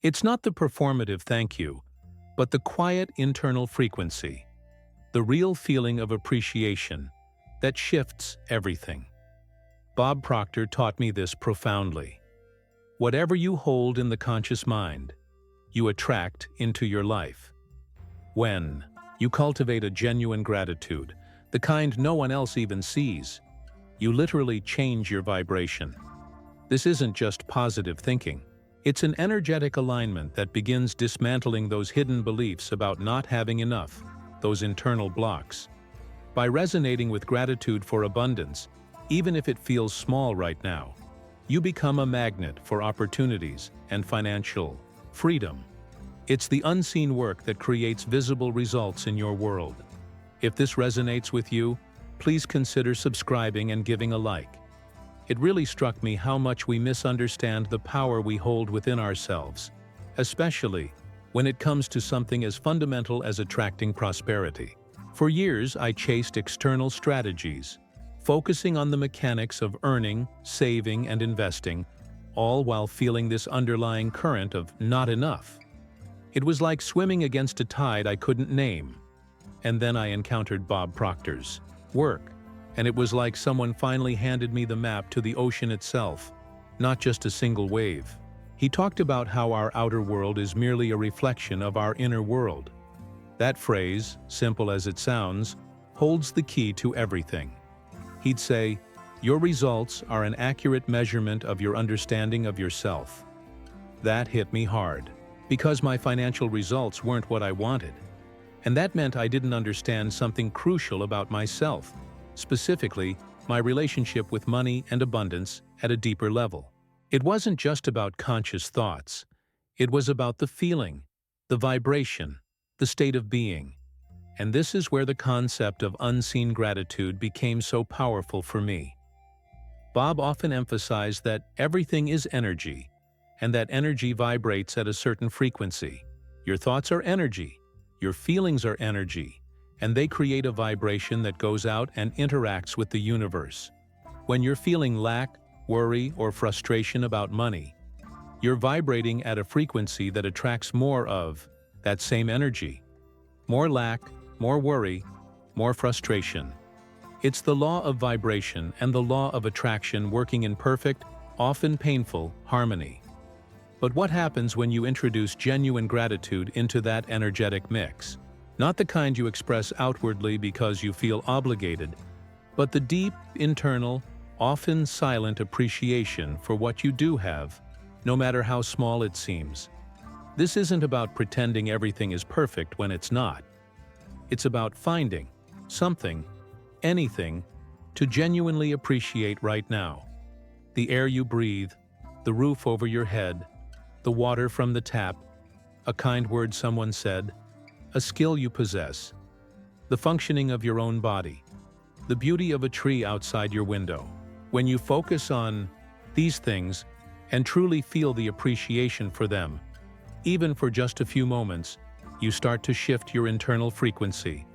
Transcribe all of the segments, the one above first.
It's not the performative thank you, but the quiet internal frequency, the real feeling of appreciation that shifts everything. Bob Proctor taught me this profoundly. Whatever you hold in the conscious mind, you attract into your life. When you cultivate a genuine gratitude, the kind no one else even sees, you literally change your vibration. This isn't just positive thinking. It's an energetic alignment that begins dismantling those hidden beliefs about not having enough, those internal blocks. By resonating with gratitude for abundance, even if it feels small right now, you become a magnet for opportunities and financial freedom. It's the unseen work that creates visible results in your world. If this resonates with you, please consider subscribing and giving a like. It really struck me how much we misunderstand the power we hold within ourselves, especially when it comes to something as fundamental as attracting prosperity. For years, I chased external strategies, focusing on the mechanics of earning, saving, and investing, all while feeling this underlying current of not enough. It was like swimming against a tide I couldn't name. And then I encountered Bob Proctor's work, and it was like someone finally handed me the map to the ocean itself, not just a single wave. He talked about how our outer world is merely a reflection of our inner world. That phrase, simple as it sounds, holds the key to everything. He'd say, "Your results are an accurate measurement of your understanding of yourself." That hit me hard, because my financial results weren't what I wanted. And that meant I didn't understand something crucial about myself, specifically my relationship with money and abundance at a deeper level. It wasn't just about conscious thoughts. It was about the feeling, the vibration, the state of being. And this is where the concept of unseen gratitude became so powerful for me. Bob often emphasized that everything is energy, and that energy vibrates at a certain frequency. Your thoughts are energy, your feelings are energy, and they create a vibration that goes out and interacts with the universe. When you're feeling lack, worry, or frustration about money, you're vibrating at a frequency that attracts more of that same energy. More lack, more worry, more frustration. It's the law of vibration and the law of attraction working in perfect, often painful, harmony. But what happens when you introduce genuine gratitude into that energetic mix? Not the kind you express outwardly because you feel obligated, but the deep, internal, often silent appreciation for what you do have, no matter how small it seems. This isn't about pretending everything is perfect when it's not. It's about finding something, anything, to genuinely appreciate right now. The air you breathe, the roof over your head, the water from the tap, a kind word someone said, a skill you possess, the functioning of your own body, the beauty of a tree outside your window. When you focus on these things and truly feel the appreciation for them, even for just a few moments, you start to shift your internal frequency.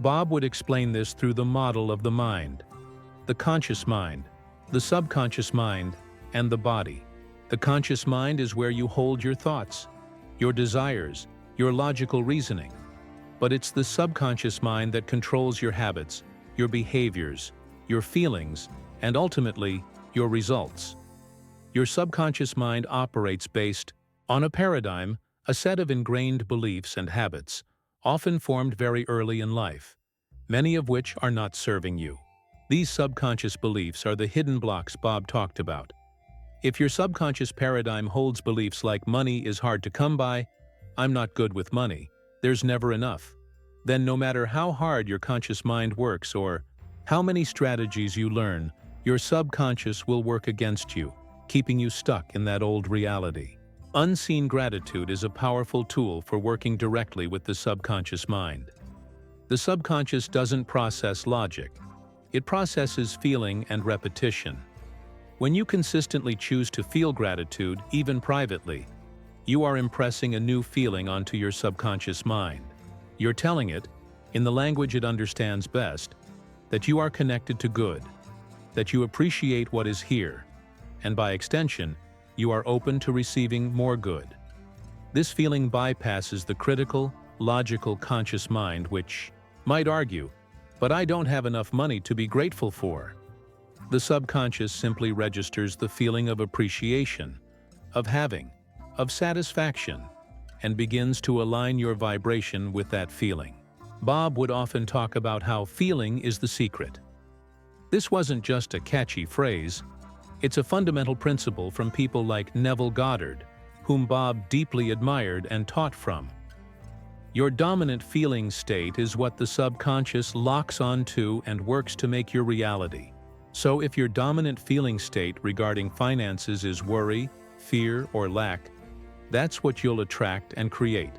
Bob would explain this through the model of the mind, the conscious mind, the subconscious mind, and the body. The conscious mind is where you hold your thoughts, your desires, your logical reasoning. But it's the subconscious mind that controls your habits, your behaviors, your feelings, and ultimately, your results. Your subconscious mind operates based on a paradigm, a set of ingrained beliefs and habits, often formed very early in life, many of which are not serving you. These subconscious beliefs are the hidden blocks Bob talked about. If your subconscious paradigm holds beliefs like money is hard to come by, I'm not good with money, there's never enough, then no matter how hard your conscious mind works or how many strategies you learn, your subconscious will work against you, keeping you stuck in that old reality. Unseen gratitude is a powerful tool for working directly with the subconscious mind. The subconscious doesn't process logic. It processes feeling and repetition. When you consistently choose to feel gratitude, even privately, you are impressing a new feeling onto your subconscious mind. You're telling it, in the language it understands best, that you are connected to good, that you appreciate what is here, and by extension, you are open to receiving more good. This feeling bypasses the critical, logical, conscious mind which might argue, "But I don't have enough money to be grateful for." The subconscious simply registers the feeling of appreciation, of having, of satisfaction, and begins to align your vibration with that feeling. Bob would often talk about how feeling is the secret. This wasn't just a catchy phrase, it's a fundamental principle from people like Neville Goddard, whom Bob deeply admired and taught from. Your dominant feeling state is what the subconscious locks onto and works to make your reality. So if your dominant feeling state regarding finances is worry, fear, or lack, that's what you'll attract and create.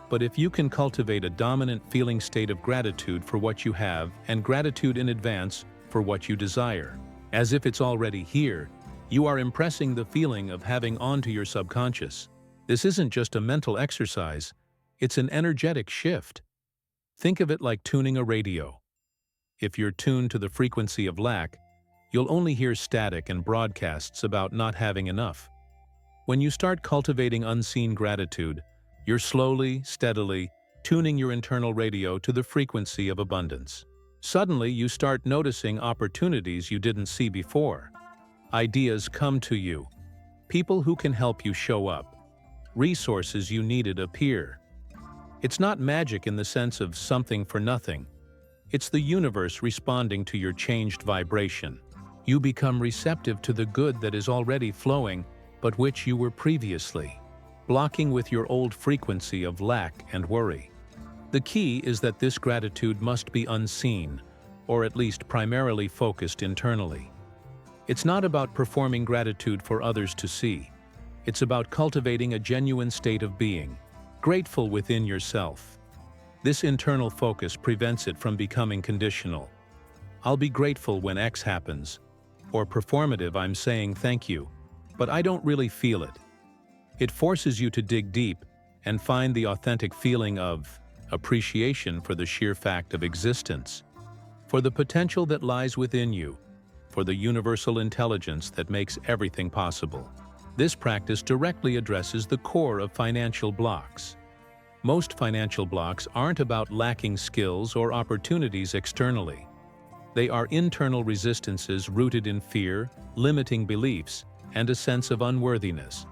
But if you can cultivate a dominant feeling state of gratitude for what you have and gratitude in advance for what you desire, as if it's already here, you are impressing the feeling of having onto your subconscious. This isn't just a mental exercise, it's an energetic shift. Think of it like tuning a radio. If you're tuned to the frequency of lack, you'll only hear static and broadcasts about not having enough. When you start cultivating unseen gratitude, you're slowly, steadily tuning your internal radio to the frequency of abundance. Suddenly, you start noticing opportunities you didn't see before. Ideas come to you. People who can help you show up. Resources you needed appear. It's not magic in the sense of something for nothing. It's the universe responding to your changed vibration. You become receptive to the good that is already flowing, but which you were previously blocking with your old frequency of lack and worry. The key is that this gratitude must be unseen, or at least primarily focused internally. It's not about performing gratitude for others to see. It's about cultivating a genuine state of being, grateful within yourself. This internal focus prevents it from becoming conditional. I'll be grateful when X happens, or performative, I'm saying thank you, but I don't really feel it. It forces you to dig deep and find the authentic feeling of appreciation for the sheer fact of existence, for the potential that lies within you, for the universal intelligence that makes everything possible. This practice directly addresses the core of financial blocks. Most financial blocks aren't about lacking skills or opportunities externally. They are internal resistances rooted in fear, limiting beliefs, and a sense of unworthiness.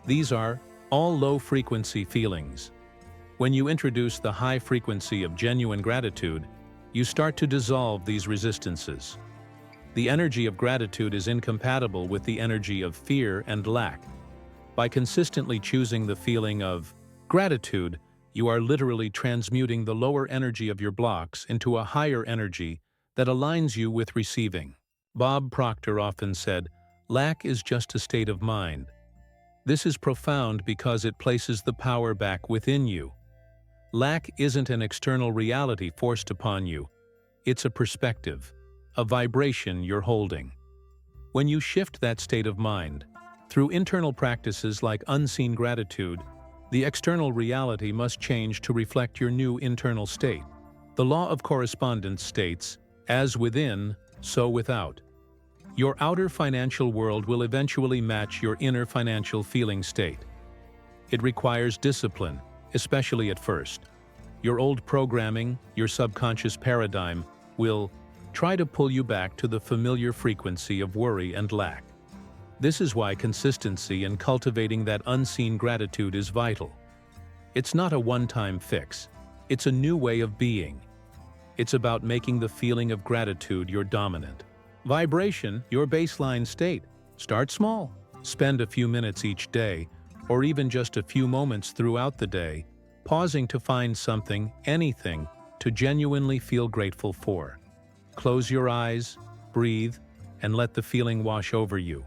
These are all low-frequency feelings. When you introduce the high frequency of genuine gratitude, you start to dissolve these resistances. The energy of gratitude is incompatible with the energy of fear and lack. By consistently choosing the feeling of gratitude, you are literally transmuting the lower energy of your blocks into a higher energy that aligns you with receiving. Bob Proctor often said, "Lack is just a state of mind." This is profound because it places the power back within you. Lack isn't an external reality forced upon you. It's a perspective, a vibration you're holding. When you shift that state of mind, through internal practices like unseen gratitude, the external reality must change to reflect your new internal state. The law of correspondence states, "As within, so without." Your outer financial world will eventually match your inner financial feeling state. It requires discipline, especially at first. Your old programming, your subconscious paradigm, will try to pull you back to the familiar frequency of worry and lack. This is why consistency in cultivating that unseen gratitude is vital. It's not a one-time fix. It's a new way of being. It's about making the feeling of gratitude your dominant vibration, your baseline state. Start small. Spend a few minutes each day, or even just a few moments throughout the day, pausing to find something, anything, to genuinely feel grateful for. Close your eyes, breathe, and let the feeling wash over you.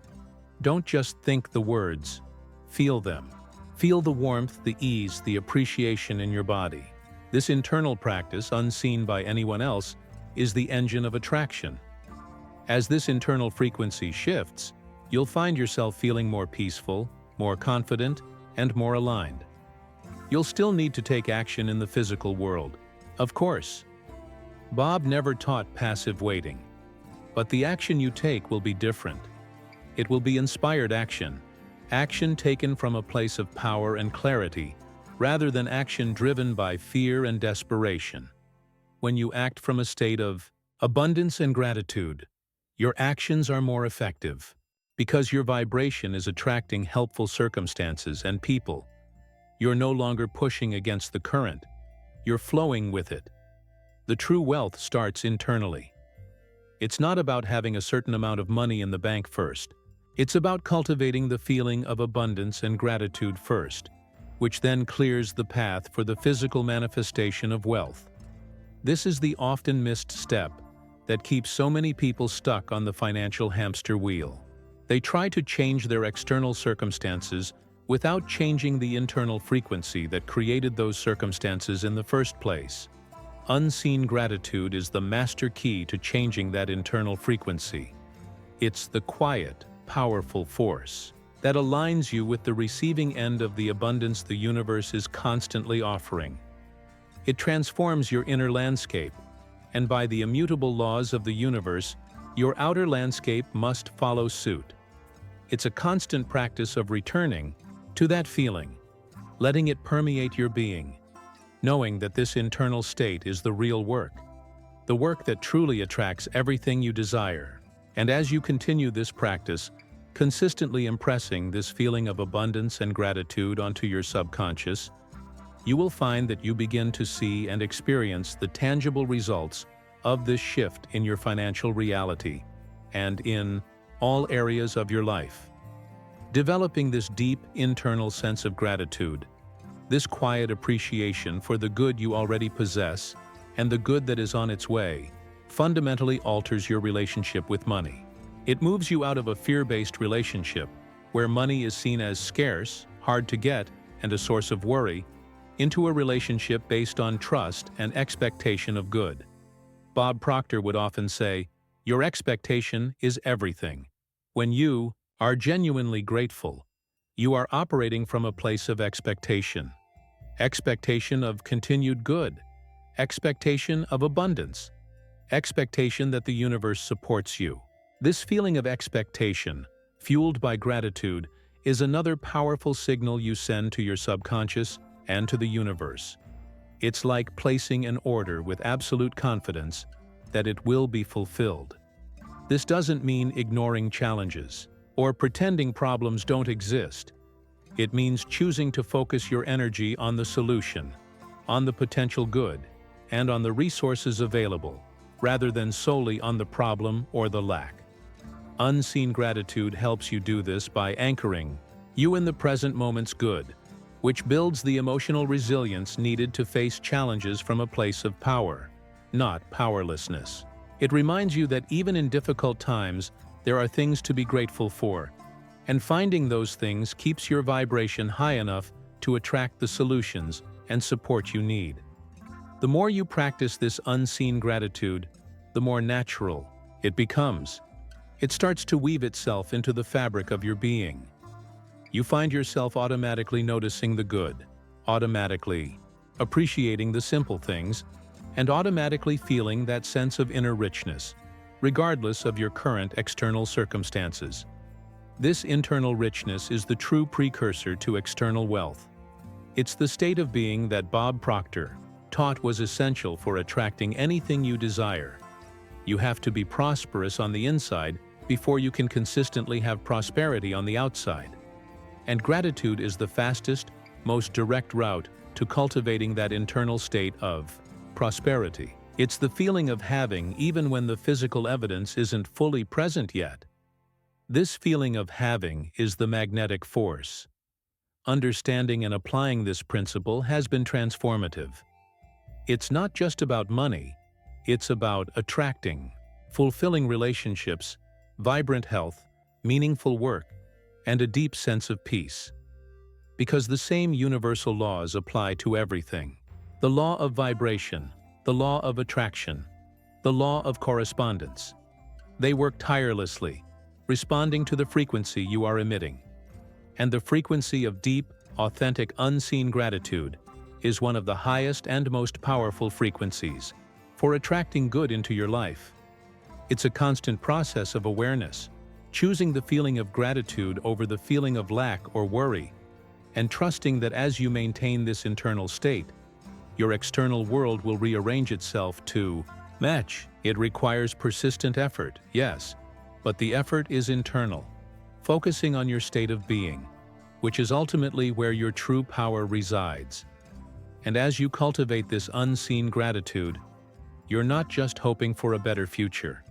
Don't just think the words, feel them. Feel the warmth, the ease, the appreciation in your body. This internal practice, unseen by anyone else, is the engine of attraction. As this internal frequency shifts, you'll find yourself feeling more peaceful, more confident, and more aligned. You'll still need to take action in the physical world, of course. Bob never taught passive waiting, but the action you take will be different. It will be inspired action, Action taken from a place of power and clarity, rather than action driven by fear and desperation. When you act from a state of abundance and gratitude, your actions are more effective, because your vibration is attracting helpful circumstances and people. You're no longer pushing against the current, you're flowing with it. The true wealth starts internally. It's not about having a certain amount of money in the bank first. It's about cultivating the feeling of abundance and gratitude first, which then clears the path for the physical manifestation of wealth. This is the often missed step that keeps so many people stuck on the financial hamster wheel. They try to change their external circumstances without changing the internal frequency that created those circumstances in the first place. Unseen gratitude is the master key to changing that internal frequency. It's the quiet, powerful force that aligns you with the receiving end of the abundance the universe is constantly offering. It transforms your inner landscape, and by the immutable laws of the universe, your outer landscape must follow suit. It's a constant practice of returning to that feeling, letting it permeate your being, knowing that this internal state is the real work, the work that truly attracts everything you desire. And as you continue this practice, consistently impressing this feeling of abundance and gratitude onto your subconscious, you will find that you begin to see and experience the tangible results of this shift in your financial reality and in all areas of your life. Developing this deep internal sense of gratitude, this quiet appreciation for the good you already possess and the good that is on its way, fundamentally alters your relationship with money. It moves you out of a fear-based relationship, where money is seen as scarce, hard to get, and a source of worry, into a relationship based on trust and expectation of good. Bob Proctor would often say, "Your expectation is everything." When you are genuinely grateful, you are operating from a place of expectation. Expectation of continued good, expectation of abundance, expectation that the universe supports you. This feeling of expectation, fueled by gratitude, is another powerful signal you send to your subconscious and to the universe. It's like placing an order with absolute confidence that it will be fulfilled. This doesn't mean ignoring challenges or pretending problems don't exist. It means choosing to focus your energy on the solution, on the potential good, and on the resources available, rather than solely on the problem or the lack. Unseen gratitude helps you do this by anchoring you in the present moment's good, which builds the emotional resilience needed to face challenges from a place of power, not powerlessness. It reminds you that even in difficult times, there are things to be grateful for, and finding those things keeps your vibration high enough to attract the solutions and support you need. The more you practice this unseen gratitude, the more natural it becomes. It starts to weave itself into the fabric of your being. You find yourself automatically noticing the good, automatically appreciating the simple things, and automatically feeling that sense of inner richness, regardless of your current external circumstances. This internal richness is the true precursor to external wealth. It's the state of being that Bob Proctor taught was essential for attracting anything you desire. You have to be prosperous on the inside before you can consistently have prosperity on the outside. And gratitude is the fastest, most direct route to cultivating that internal state of prosperity. It's the feeling of having even when the physical evidence isn't fully present yet. This feeling of having is the magnetic force. Understanding and applying this principle has been transformative. It's not just about money, it's about attracting, fulfilling relationships, vibrant health, meaningful work, and a deep sense of peace. Because the same universal laws apply to everything. The law of vibration, the law of attraction, the law of correspondence. They work tirelessly, responding to the frequency you are emitting. And the frequency of deep, authentic, unseen gratitude is one of the highest and most powerful frequencies for attracting good into your life. It's a constant process of awareness, choosing the feeling of gratitude over the feeling of lack or worry, and trusting that as you maintain this internal state, your external world will rearrange itself to match. It requires persistent effort, yes, but the effort is internal, focusing on your state of being, which is ultimately where your true power resides. And as you cultivate this unseen gratitude, you're not just hoping for a better future.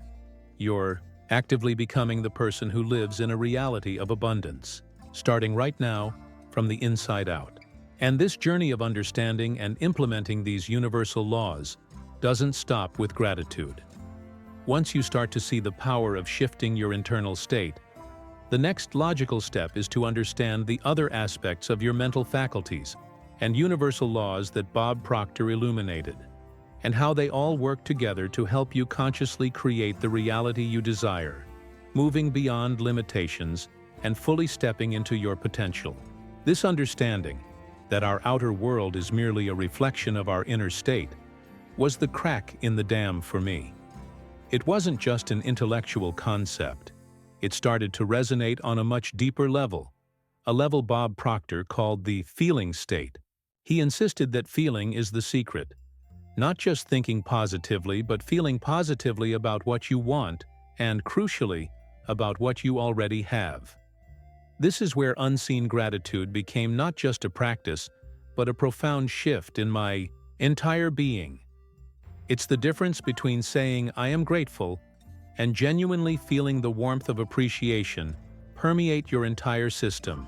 You're actively becoming the person who lives in a reality of abundance, starting right now from the inside out. And this journey of understanding and implementing these universal laws doesn't stop with gratitude. Once you start to see the power of shifting your internal state, the next logical step is to understand the other aspects of your mental faculties and universal laws that Bob Proctor illuminated, and how they all work together to help you consciously create the reality you desire, moving beyond limitations and fully stepping into your potential. This understanding, that our outer world is merely a reflection of our inner state, was the crack in the dam for me. It wasn't just an intellectual concept. It started to resonate on a much deeper level, a level Bob Proctor called the feeling state. He insisted that feeling is the secret. Not just thinking positively, but feeling positively about what you want and, crucially, about what you already have. This is where unseen gratitude became not just a practice, but a profound shift in my entire being. It's the difference between saying I am grateful and genuinely feeling the warmth of appreciation permeate your entire system.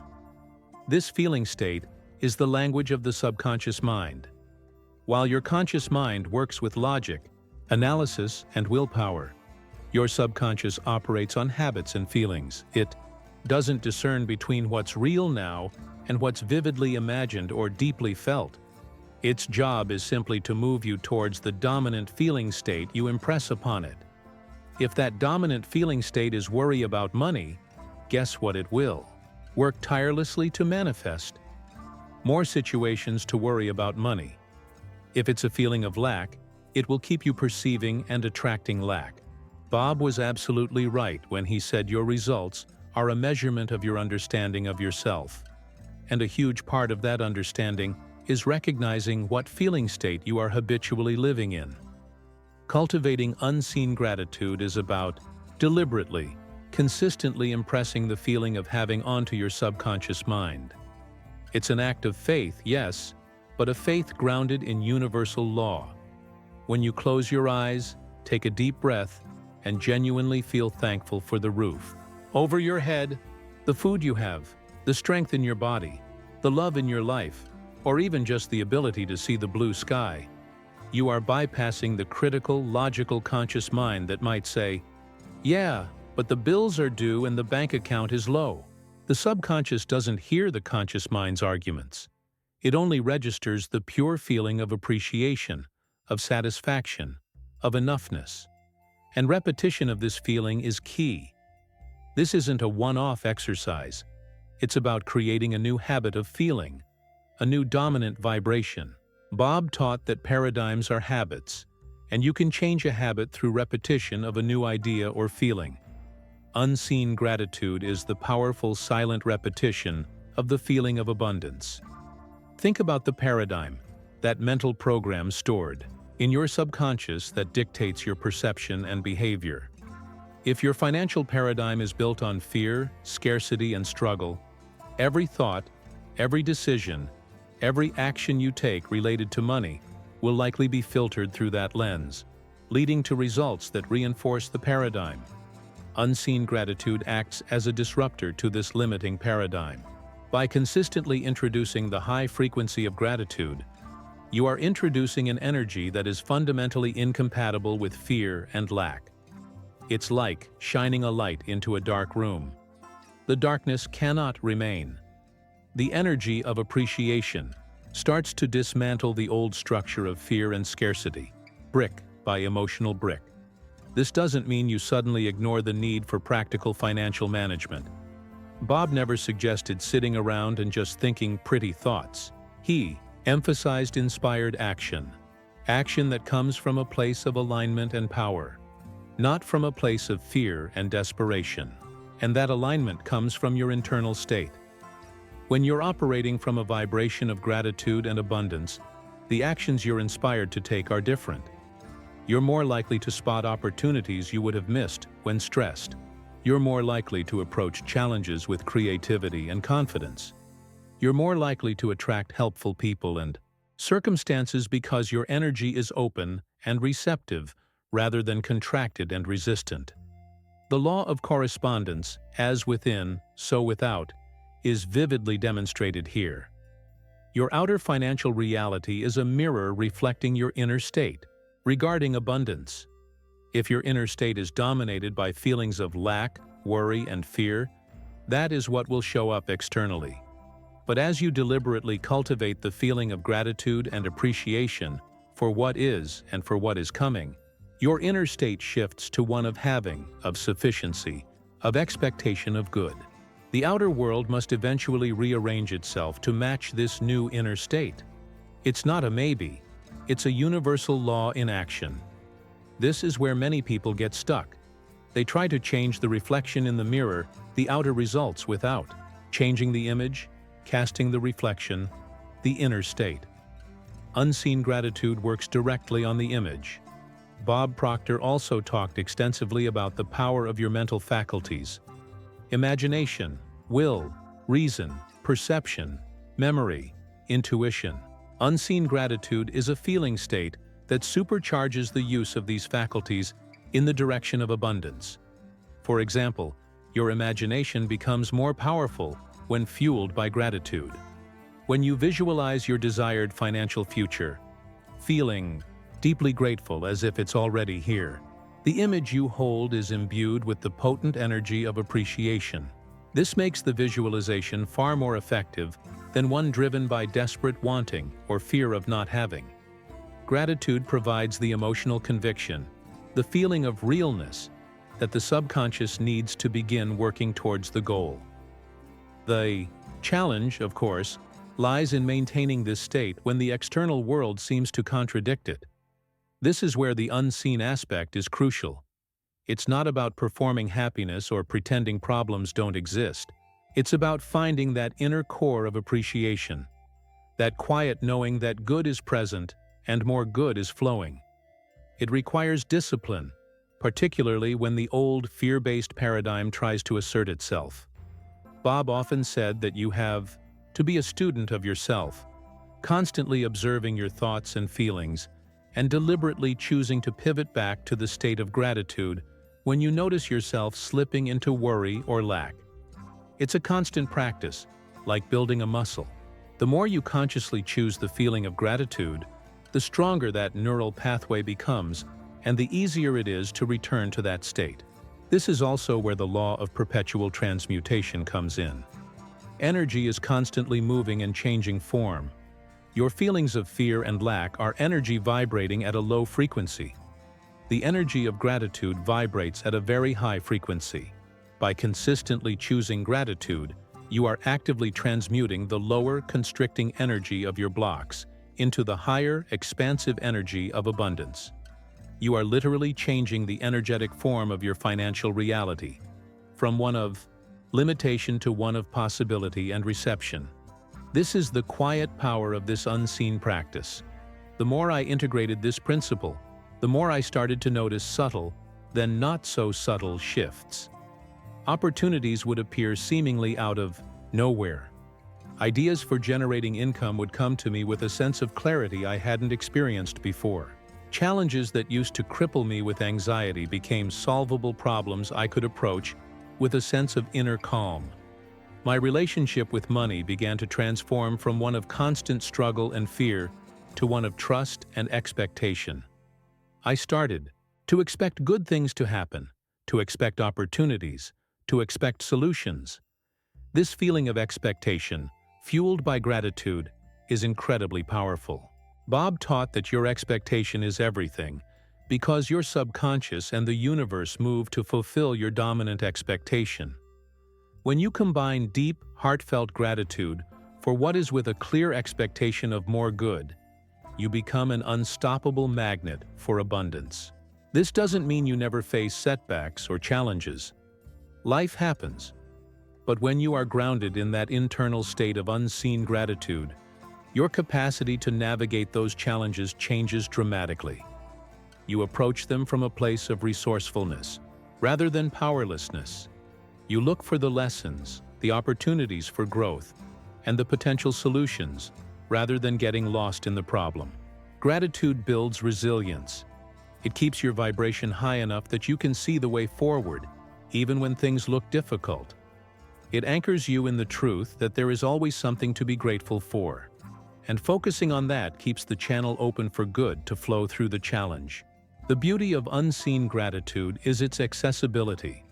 This feeling state is the language of the subconscious mind. While your conscious mind works with logic, analysis, and willpower, your subconscious operates on habits and feelings. It doesn't discern between what's real now and what's vividly imagined or deeply felt. Its job is simply to move you towards the dominant feeling state you impress upon it. If that dominant feeling state is worry about money, guess what it will? Work tirelessly to manifest more situations to worry about money. If it's a feeling of lack, it will keep you perceiving and attracting lack. Bob was absolutely right when he said your results are a measurement of your understanding of yourself. And a huge part of that understanding is recognizing what feeling state you are habitually living in. Cultivating unseen gratitude is about deliberately, consistently impressing the feeling of having onto your subconscious mind. It's an act of faith, yes, but a faith grounded in universal law. When you close your eyes, take a deep breath, and genuinely feel thankful for the roof over your head, the food you have, the strength in your body, the love in your life, or even just the ability to see the blue sky, you are bypassing the critical, logical conscious mind that might say, yeah, but the bills are due and the bank account is low. The subconscious doesn't hear the conscious mind's arguments. It only registers the pure feeling of appreciation, of satisfaction, of enoughness. And repetition of this feeling is key. This isn't a one-off exercise. It's about creating a new habit of feeling, a new dominant vibration. Bob taught that paradigms are habits, and you can change a habit through repetition of a new idea or feeling. Unseen gratitude is the powerful silent repetition of the feeling of abundance. Think about the paradigm, that mental program stored in your subconscious that dictates your perception and behavior. If your financial paradigm is built on fear, scarcity, and struggle, every thought, every decision, every action you take related to money will likely be filtered through that lens, leading to results that reinforce the paradigm. Unseen gratitude acts as a disruptor to this limiting paradigm. By consistently introducing the high frequency of gratitude, you are introducing an energy that is fundamentally incompatible with fear and lack. It's like shining a light into a dark room. The darkness cannot remain. The energy of appreciation starts to dismantle the old structure of fear and scarcity, brick by emotional brick. This doesn't mean you suddenly ignore the need for practical financial management. Bob never suggested sitting around and just thinking pretty thoughts. He emphasized inspired action, action that comes from a place of alignment and power, not from a place of fear and desperation. and that alignment comes from your internal state. When you're operating from a vibration of gratitude and abundance, the actions you're inspired to take are different. You're more likely to spot opportunities you would have missed when stressed. You're more likely to approach challenges with creativity and confidence. You're more likely to attract helpful people and circumstances because your energy is open and receptive rather than contracted and resistant. The law of correspondence, as within, so without, is vividly demonstrated here. Your outer financial reality is a mirror reflecting your inner state. Regarding abundance, if your inner state is dominated by feelings of lack, worry, and fear, that is what will show up externally. But as you deliberately cultivate the feeling of gratitude and appreciation for what is and for what is coming, your inner state shifts to one of having, of sufficiency, of expectation of good. The outer world must eventually rearrange itself to match this new inner state. It's not a maybe. It's a universal law in action. This is where many people get stuck. They try to change the reflection in the mirror, the outer results without changing the image, casting the reflection, the inner state. Unseen gratitude works directly on the image. Bob Proctor also talked extensively about the power of your mental faculties. Imagination, will, reason, perception, memory, intuition. Unseen gratitude is a feeling state that supercharges the use of these faculties in the direction of abundance. For example, your imagination becomes more powerful when fueled by gratitude. When you visualize your desired financial future, feeling deeply grateful as if it's already here, the image you hold is imbued with the potent energy of appreciation. This makes the visualization far more effective than one driven by desperate wanting or fear of not having. Gratitude provides the emotional conviction, the feeling of realness, that the subconscious needs to begin working towards the goal. The challenge, of course, lies in maintaining this state when the external world seems to contradict it. This is where the unseen aspect is crucial. It's not about performing happiness or pretending problems don't exist. It's about finding that inner core of appreciation, that quiet knowing that good is present and more good is flowing. It requires discipline, particularly when the old fear-based paradigm tries to assert itself. Bob often said that you have to be a student of yourself, constantly observing your thoughts and feelings, and deliberately choosing to pivot back to the state of gratitude when you notice yourself slipping into worry or lack. It's a constant practice, like building a muscle. The more you consciously choose the feeling of gratitude, the stronger that neural pathway becomes, and the easier it is to return to that state. This is also where the law of perpetual transmutation comes in. Energy is constantly moving and changing form. Your feelings of fear and lack are energy vibrating at a low frequency. The energy of gratitude vibrates at a very high frequency. By consistently choosing gratitude, you are actively transmuting the lower, constricting energy of your blocks into the higher, expansive energy of abundance. You are literally changing the energetic form of your financial reality, from one of limitation to one of possibility and reception. This is the quiet power of this unseen practice. The more I integrated this principle, the more I started to notice subtle, then not so subtle shifts. Opportunities would appear seemingly out of nowhere. Ideas for generating income would come to me with a sense of clarity I hadn't experienced before. Challenges that used to cripple me with anxiety became solvable problems I could approach with a sense of inner calm. My relationship with money began to transform from one of constant struggle and fear to one of trust and expectation. I started to expect good things to happen, to expect opportunities, to expect solutions. This feeling of expectation, fueled by gratitude, is incredibly powerful. Bob taught that your expectation is everything, because your subconscious and the universe move to fulfill your dominant expectation. When you combine deep, heartfelt gratitude for what is with a clear expectation of more good, you become an unstoppable magnet for abundance. This doesn't mean you never face setbacks or challenges. Life happens. But when you are grounded in that internal state of unseen gratitude, your capacity to navigate those challenges changes dramatically. You approach them from a place of resourcefulness, rather than powerlessness. You look for the lessons, the opportunities for growth, and the potential solutions, rather than getting lost in the problem. Gratitude builds resilience. It keeps your vibration high enough that you can see the way forward, even when things look difficult. It anchors you in the truth that there is always something to be grateful for. And focusing on that keeps the channel open for good to flow through the challenge. The beauty of unseen gratitude is its accessibility.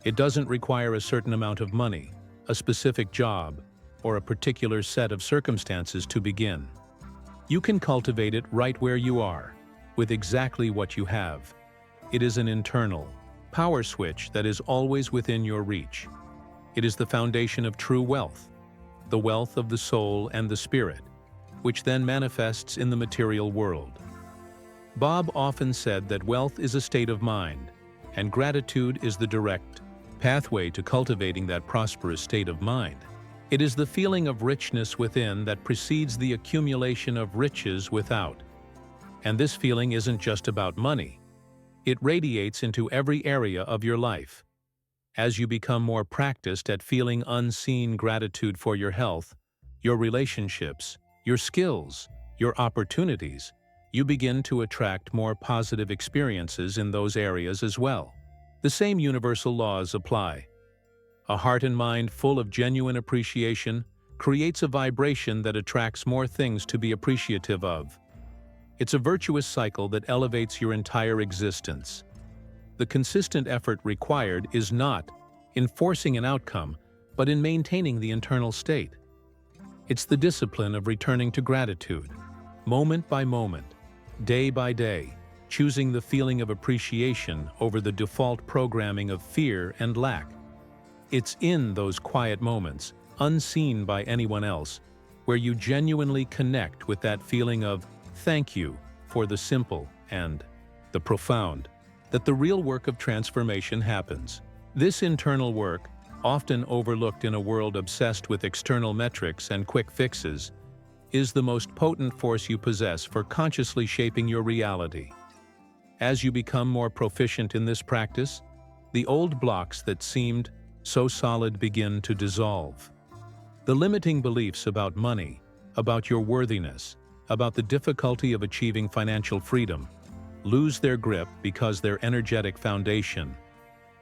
It doesn't require a certain amount of money, a specific job, or a particular set of circumstances to begin. You can cultivate it right where you are, with exactly what you have. It is an internal power switch that is always within your reach. It is the foundation of true wealth, the wealth of the soul and the spirit, which then manifests in the material world. Bob often said that wealth is a state of mind, and gratitude is the direct pathway to cultivating that prosperous state of mind. It is the feeling of richness within that precedes the accumulation of riches without. And this feeling isn't just about money. It radiates into every area of your life. As you become more practiced at feeling unseen gratitude for your health, your relationships, your skills, your opportunities, you begin to attract more positive experiences in those areas as well. The same universal laws apply. A heart and mind full of genuine appreciation creates a vibration that attracts more things to be appreciative of. It's a virtuous cycle that elevates your entire existence. The consistent effort required is not in forcing an outcome, but in maintaining the internal state. It's the discipline of returning to gratitude, moment by moment, day by day, choosing the feeling of appreciation over the default programming of fear and lack. It's in those quiet moments, unseen by anyone else, where you genuinely connect with that feeling of thank you for the simple and the profound, that the real work of transformation happens. This internal work, often overlooked in a world obsessed with external metrics and quick fixes, is the most potent force you possess for consciously shaping your reality. As you become more proficient in this practice, the old blocks that seemed so solid begin to dissolve. The limiting beliefs about money, about your worthiness, about the difficulty of achieving financial freedom, lose their grip because their energetic foundation,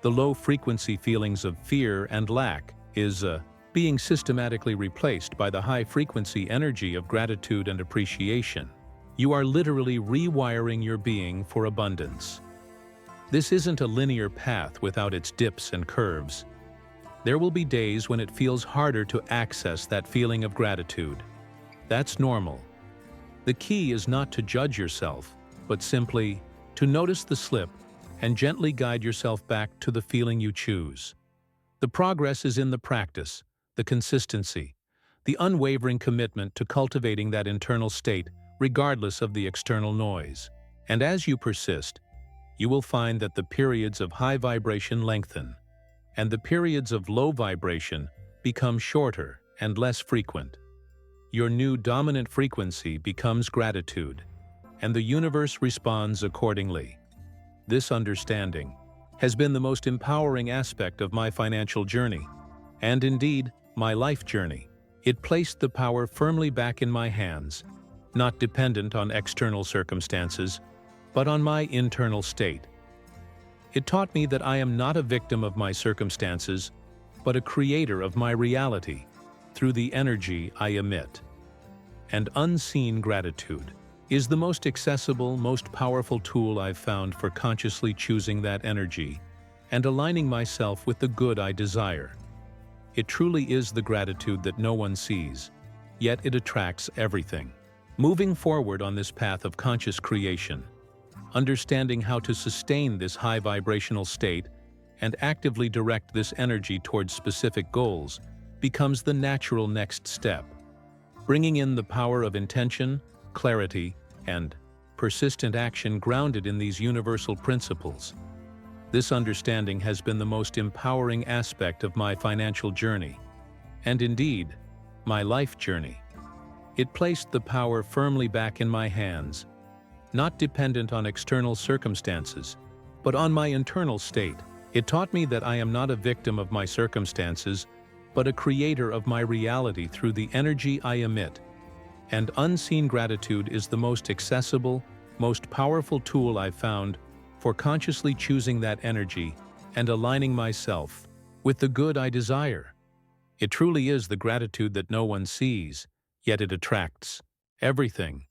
the low-frequency feelings of fear and lack, is being systematically replaced by the high-frequency energy of gratitude and appreciation. You are literally rewiring your being for abundance. This isn't a linear path without its dips and curves. There will be days when it feels harder to access that feeling of gratitude. That's normal. The key is not to judge yourself, but simply to notice the slip and gently guide yourself back to the feeling you choose. The progress is in the practice, the consistency, the unwavering commitment to cultivating that internal state regardless of the external noise. And as you persist, you will find that the periods of high vibration lengthen, and the periods of low vibration become shorter and less frequent. Your new dominant frequency becomes gratitude, and the universe responds accordingly. This understanding has been the most empowering aspect of my financial journey, and indeed, my life journey. It placed the power firmly back in my hands, not dependent on external circumstances, but on my internal state. It taught me that I am not a victim of my circumstances, but a creator of my reality through the energy I emit. And unseen gratitude is the most accessible, most powerful tool I've found for consciously choosing that energy and aligning myself with the good I desire. It truly is the gratitude that no one sees, yet it attracts everything. Moving forward on this path of conscious creation, understanding how to sustain this high vibrational state and actively direct this energy towards specific goals becomes the natural next step. Bringing in the power of intention, clarity, and persistent action grounded in these universal principles. This understanding has been the most empowering aspect of my financial journey, and indeed, my life journey. It placed the power firmly back in my hands, not dependent on external circumstances, but on my internal state. It taught me that I am not a victim of my circumstances, but a creator of my reality through the energy I emit. And unseen gratitude is the most accessible, most powerful tool I've found for consciously choosing that energy and aligning myself with the good I desire. It truly is the gratitude that no one sees, yet it attracts everything.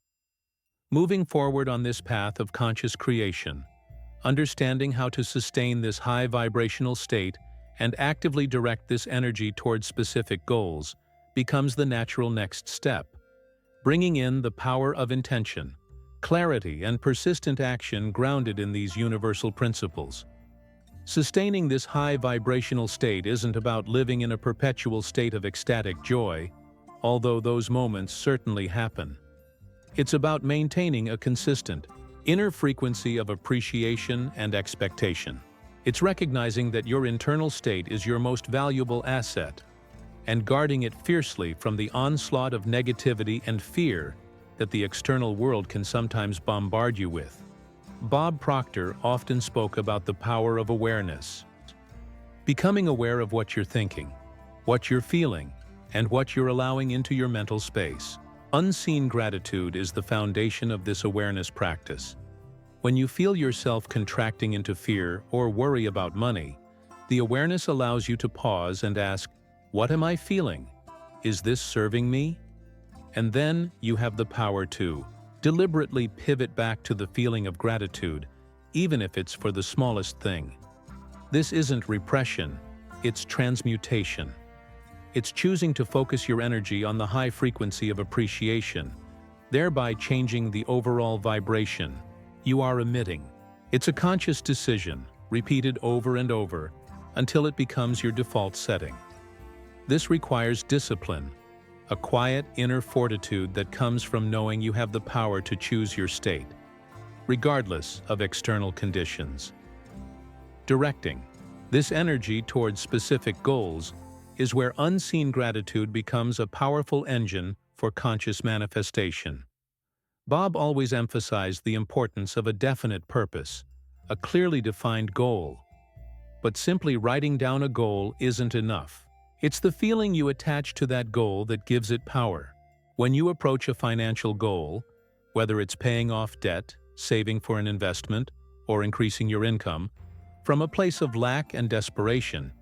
Moving forward on this path of conscious creation, understanding how to sustain this high vibrational state and actively direct this energy towards specific goals becomes the natural next step. Bringing in the power of intention, clarity, and persistent action grounded in these universal principles. Sustaining this high vibrational state isn't about living in a perpetual state of ecstatic joy, although those moments certainly happen. It's about maintaining a consistent, inner frequency of appreciation and expectation. It's recognizing that your internal state is your most valuable asset and guarding it fiercely from the onslaught of negativity and fear that the external world can sometimes bombard you with. Bob Proctor often spoke about the power of awareness. Becoming aware of what you're thinking, what you're feeling, and what you're allowing into your mental space. Unseen gratitude is the foundation of this awareness practice. When you feel yourself contracting into fear or worry about money, the awareness allows you to pause and ask, "What am I feeling? Is this serving me?" And then you have the power to deliberately pivot back to the feeling of gratitude, even if it's for the smallest thing. This isn't repression, it's transmutation. It's choosing to focus your energy on the high frequency of appreciation, thereby changing the overall vibration you are emitting. It's a conscious decision, repeated over and over, until it becomes your default setting. This requires discipline, a quiet inner fortitude that comes from knowing you have the power to choose your state, regardless of external conditions. Directing this energy towards specific goals is where unseen gratitude becomes a powerful engine for conscious manifestation. Bob always emphasized the importance of a definite purpose, a clearly defined goal. But simply writing down a goal isn't enough. It's the feeling you attach to that goal that gives it power. When you approach a financial goal, whether it's paying off debt, saving for an investment, or increasing your income, from a place of lack and desperation,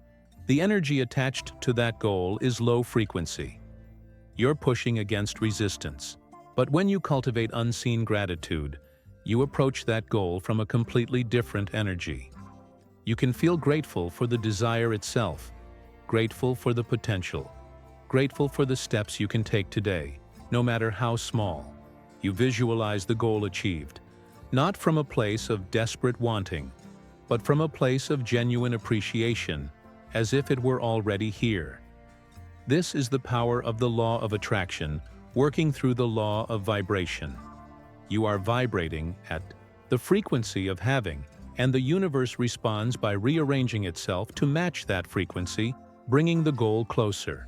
the energy attached to that goal is low frequency. You're pushing against resistance. But when you cultivate unseen gratitude, you approach that goal from a completely different energy. You can feel grateful for the desire itself, grateful for the potential, grateful for the steps you can take today, no matter how small. You visualize the goal achieved, not from a place of desperate wanting, but from a place of genuine appreciation, as if it were already here. This is the power of the law of attraction, working through the law of vibration. You are vibrating at the frequency of having, and the universe responds by rearranging itself to match that frequency, bringing the goal closer.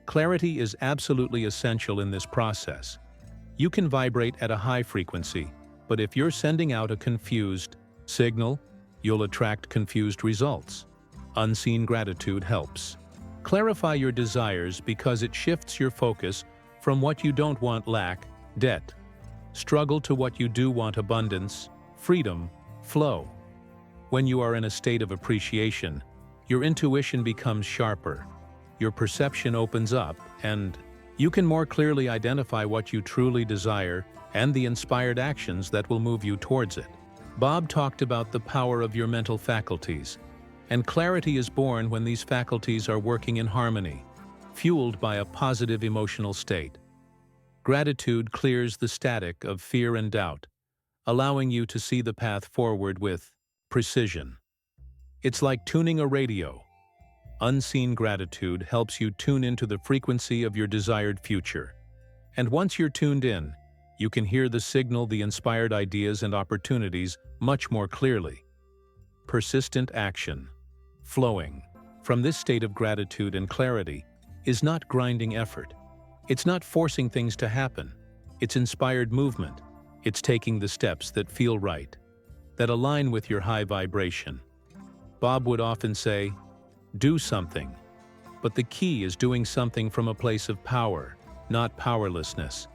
Clarity is absolutely essential in this process. You can vibrate at a high frequency, but if you're sending out a confused signal, you'll attract confused results. Unseen gratitude helps. Clarify your desires because it shifts your focus from what you don't want, lack, debt, struggle, to what you do want, abundance, freedom, flow. When you are in a state of appreciation, your intuition becomes sharper, your perception opens up, and you can more clearly identify what you truly desire and the inspired actions that will move you towards it. Bob talked about the power of your mental faculties, and clarity is born when these faculties are working in harmony, fueled by a positive emotional state. Gratitude clears the static of fear and doubt, allowing you to see the path forward with precision. It's like tuning a radio. Unseen gratitude helps you tune into the frequency of your desired future. And once you're tuned in, you can hear the signal, the inspired ideas and opportunities much more clearly. persistent action. Flowing from this state of gratitude and clarity is not grinding effort. It's not forcing things to happen. It's inspired movement. It's taking the steps that feel right, that align with your high vibration. Bob would often say, "Do something." But the key is doing something from a place of power, not powerlessness.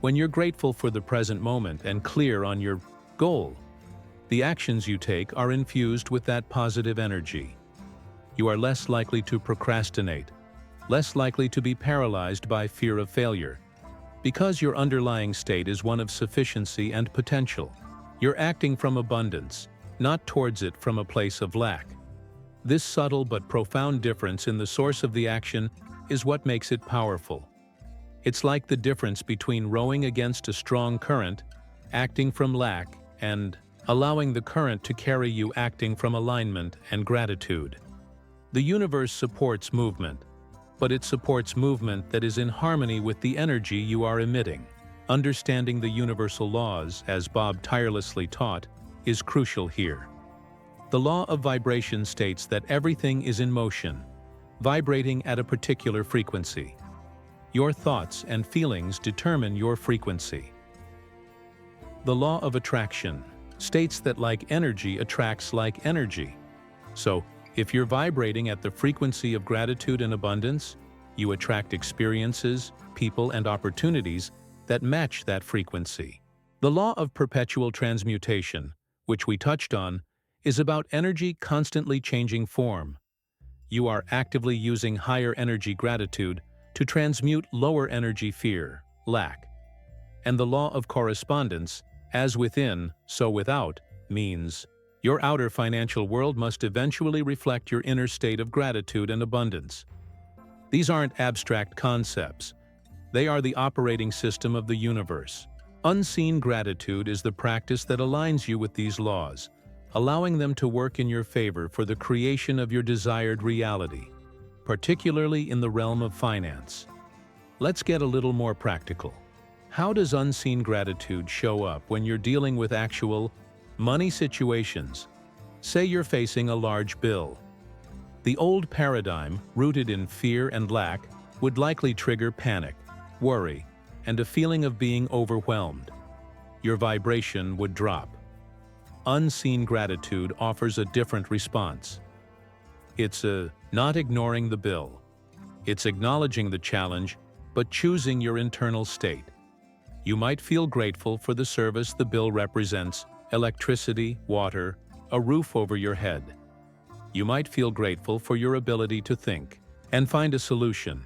When you're grateful for the present moment and clear on your goal, the actions you take are infused with that positive energy. You are less likely to procrastinate, less likely to be paralyzed by fear of failure. Because your underlying state is one of sufficiency and potential, you're acting from abundance, not towards it from a place of lack. This subtle but profound difference in the source of the action is what makes it powerful. It's like the difference between rowing against a strong current, acting from lack, and allowing the current to carry you acting from alignment and gratitude. The universe supports movement, but it supports movement that is in harmony with the energy you are emitting. Understanding the universal laws, as Bob tirelessly taught, is crucial here. The law of vibration states that everything is in motion, vibrating at a particular frequency. Your thoughts and feelings determine your frequency. The law of attraction states that like energy attracts like energy. So, if you're vibrating at the frequency of gratitude and abundance, you attract experiences, people, and opportunities that match that frequency. The law of perpetual transmutation, which we touched on, is about energy constantly changing form. You are actively using higher energy gratitude to transmute lower energy fear, lack. And the law of correspondence, as within, so without, means your outer financial world must eventually reflect your inner state of gratitude and abundance. These aren't abstract concepts. They are the operating system of the universe. Unseen gratitude is the practice that aligns you with these laws, allowing them to work in your favor for the creation of your desired reality, particularly in the realm of finance. Let's get a little more practical. How does unseen gratitude show up when you're dealing with actual money situations? Say you're facing a large bill. The old paradigm, rooted in fear and lack, would likely trigger panic, worry, and a feeling of being overwhelmed. Your vibration would drop. Unseen gratitude offers a different response. It's not ignoring the bill. It's acknowledging the challenge, but choosing your internal state. You might feel grateful for the service the bill represents: electricity, water, a roof over your head. You might feel grateful for your ability to think and find a solution.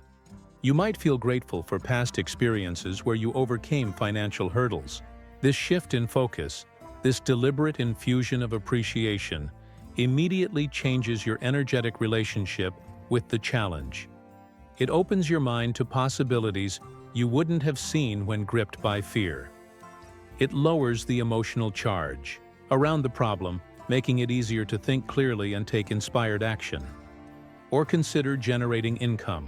You might feel grateful for past experiences where you overcame financial hurdles. This shift in focus, this deliberate infusion of appreciation, immediately changes your energetic relationship with the challenge. It opens your mind to possibilities you wouldn't have seen when gripped by fear. It lowers the emotional charge around the problem, making it easier to think clearly and take inspired action. Or consider generating income.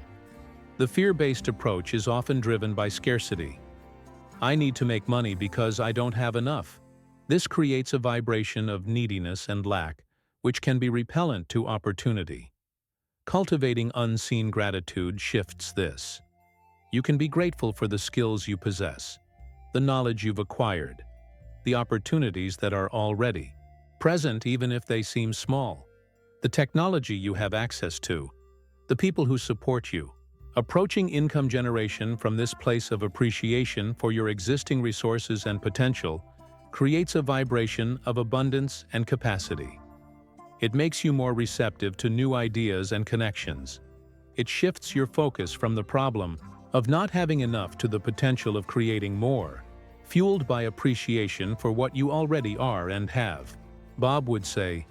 The fear-based approach is often driven by scarcity. I need to make money because I don't have enough. This creates a vibration of neediness and lack, which can be repellent to opportunity. Cultivating unseen gratitude shifts this. You can be grateful for the skills you possess, the knowledge you've acquired, the opportunities that are already present even if they seem small, the technology you have access to, the people who support you. Approaching income generation from this place of appreciation for your existing resources and potential creates a vibration of abundance and capacity. It makes you more receptive to new ideas and connections. It shifts your focus from the problem of not having enough to the potential of creating more, fueled by appreciation for what you already are and have. Bob would say,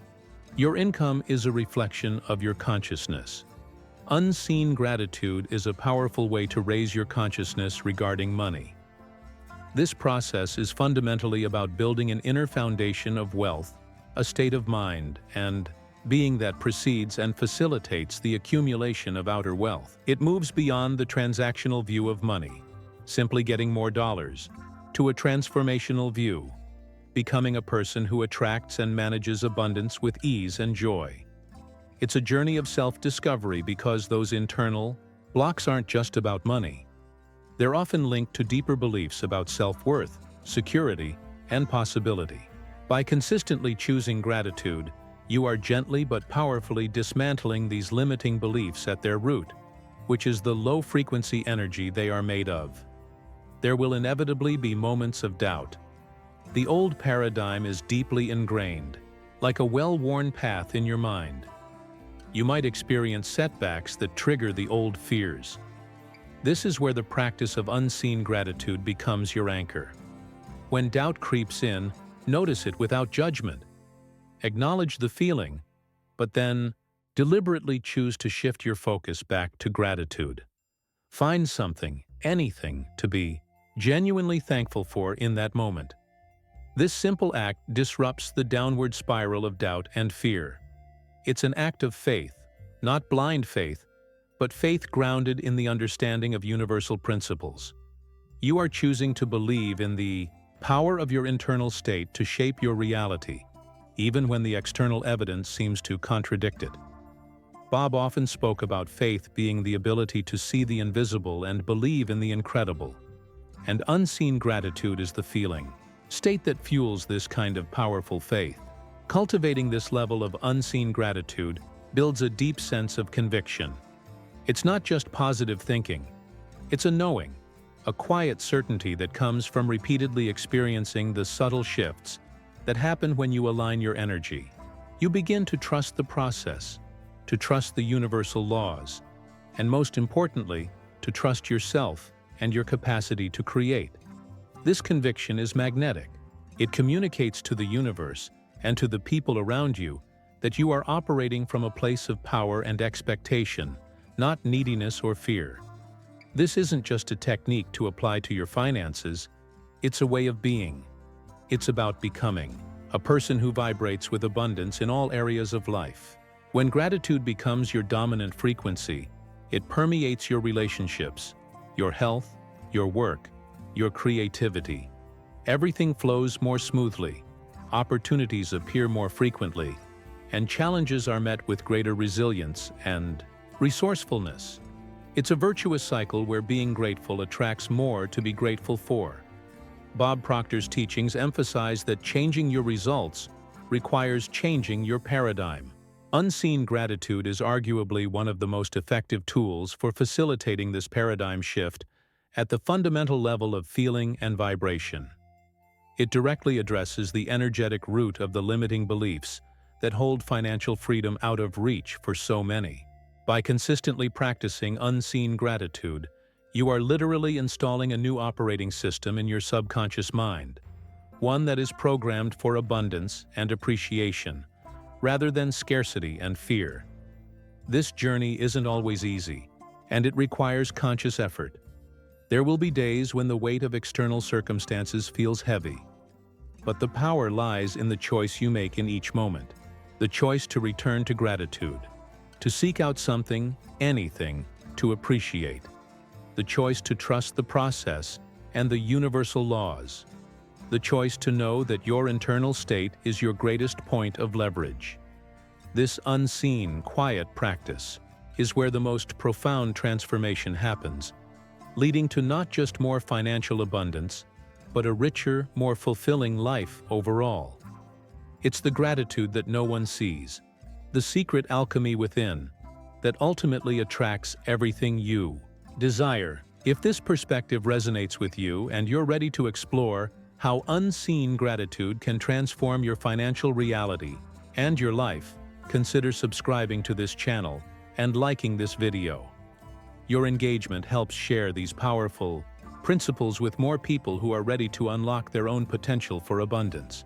"Your income is a reflection of your consciousness." Unseen gratitude is a powerful way to raise your consciousness regarding money. This process is fundamentally about building an inner foundation of wealth, a state of mind and being that precedes and facilitates the accumulation of outer wealth. It moves beyond the transactional view of money, simply getting more dollars, to a transformational view, becoming a person who attracts and manages abundance with ease and joy. It's a journey of self-discovery because those internal blocks aren't just about money. They're often linked to deeper beliefs about self-worth, security, and possibility. By consistently choosing gratitude, you are gently but powerfully dismantling these limiting beliefs at their root, which is the low-frequency energy they are made of. There will inevitably be moments of doubt. The old paradigm is deeply ingrained, like a well-worn path in your mind. You might experience setbacks that trigger the old fears. This is where the practice of unseen gratitude becomes your anchor. When doubt creeps in, notice it without judgment. Acknowledge the feeling, but then deliberately choose to shift your focus back to gratitude. Find something, anything, to be genuinely thankful for in that moment. This simple act disrupts the downward spiral of doubt and fear. It's an act of faith, not blind faith, but faith grounded in the understanding of universal principles. You are choosing to believe in the power of your internal state to shape your reality, even when the external evidence seems to contradict it. Bob often spoke about faith being the ability to see the invisible and believe in the incredible. And unseen gratitude is the feeling, state that fuels this kind of powerful faith. Cultivating this level of unseen gratitude builds a deep sense of conviction. It's not just positive thinking, it's a knowing, a quiet certainty that comes from repeatedly experiencing the subtle shifts that happen when you align your energy. You begin to trust the process, to trust the universal laws, and most importantly, to trust yourself and your capacity to create. This conviction is magnetic. It communicates to the universe and to the people around you that you are operating from a place of power and expectation, not neediness or fear. This isn't just a technique to apply to your finances, it's a way of being. It's about becoming a person who vibrates with abundance in all areas of life. When gratitude becomes your dominant frequency, it permeates your relationships, your health, your work, your creativity. Everything flows more smoothly, opportunities appear more frequently, and challenges are met with greater resilience and resourcefulness. It's a virtuous cycle where being grateful attracts more to be grateful for. Bob Proctor's teachings emphasize that changing your results requires changing your paradigm. Unseen gratitude is arguably one of the most effective tools for facilitating this paradigm shift at the fundamental level of feeling and vibration. It directly addresses the energetic root of the limiting beliefs that hold financial freedom out of reach for so many. By consistently practicing unseen gratitude, you are literally installing a new operating system in your subconscious mind, one that is programmed for abundance and appreciation, rather than scarcity and fear. This journey isn't always easy, and it requires conscious effort. There will be days when the weight of external circumstances feels heavy, but the power lies in the choice you make in each moment, the choice to return to gratitude, to seek out something, anything, to appreciate, the choice to trust the process and the universal laws, the choice to know that your internal state is your greatest point of leverage. This unseen, quiet practice is where the most profound transformation happens, leading to not just more financial abundance, but a richer, more fulfilling life overall. It's the gratitude that no one sees, the secret alchemy within, that ultimately attracts everything you desire. If this perspective resonates with you and you're ready to explore how unseen gratitude can transform your financial reality and your life, consider subscribing to this channel and liking this video. Your engagement helps share these powerful principles with more people who are ready to unlock their own potential for abundance.